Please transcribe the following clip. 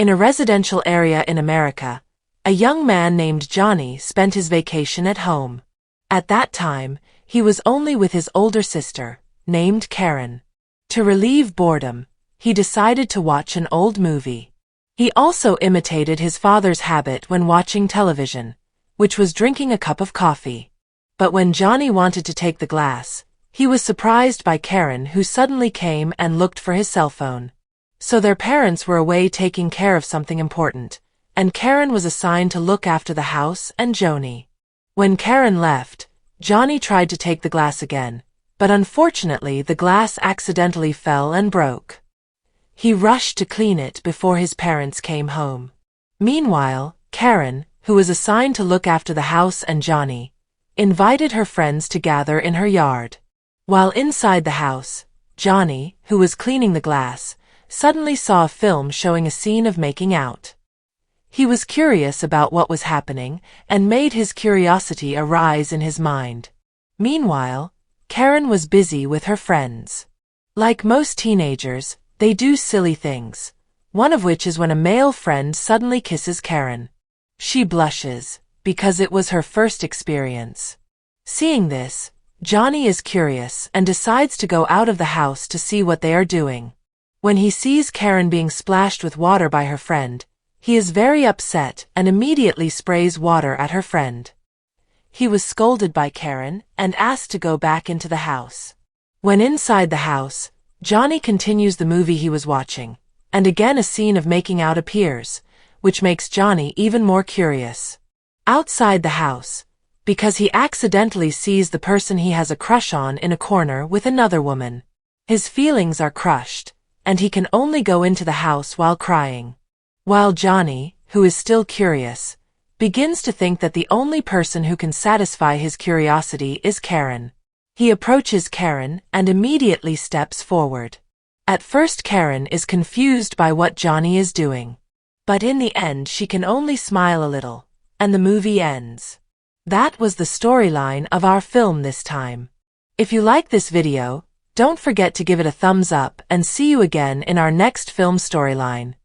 In a residential area in America, a young man named Johnny spent his vacation at home. At that time, he was only with his older sister, named Karen. To relieve boredom, he decided to watch an old movie. He also imitated his father's habit when watching television, which was drinking a cup of coffee. But when Johnny wanted to take the glass, he was surprised by Karen, who suddenly came and looked for his cell phone. So their parents were away taking care of something important, and Karen was assigned to look after the house and Johnny. When Karen left, Johnny tried to take the glass again, but unfortunately the glass accidentally fell and broke. He rushed to clean it before his parents came home. Meanwhile, Karen, who was assigned to look after the house and Johnny, invited her friends to gather in her yard. While inside the house, Johnny, who was cleaning the glass, suddenly saw a film showing a scene of making out. He was curious about what was happening and made his curiosity arise in his mind. Meanwhile, Karen was busy with her friends. Like most teenagers, they do silly things, one of which is when a male friend suddenly kisses Karen. She blushes, because it was her first experience. Seeing this, Johnny is curious and decides to go out of the house to see what they are doing. When he sees Karen being splashed with water by her friend, he is very upset and immediately sprays water at her friend. He was scolded by Karen and asked to go back into the house. When inside the house, Johnny continues the movie he was watching, and again a scene of making out appears, which makes Johnny even more curious. Outside the house, because he accidentally sees the person he has a crush on in a corner with another woman, his feelings are crushed, and he can only go into the house while crying. While Johnny, who is still curious, begins to think that the only person who can satisfy his curiosity is Karen. He approaches Karen and immediately steps forward. At first Karen is confused by what Johnny is doing. But in the end she can only smile a little, and the movie ends. That was the storyline of our film this time. If you like this video, don't forget to give it a thumbs up and see you again in our next film storyline.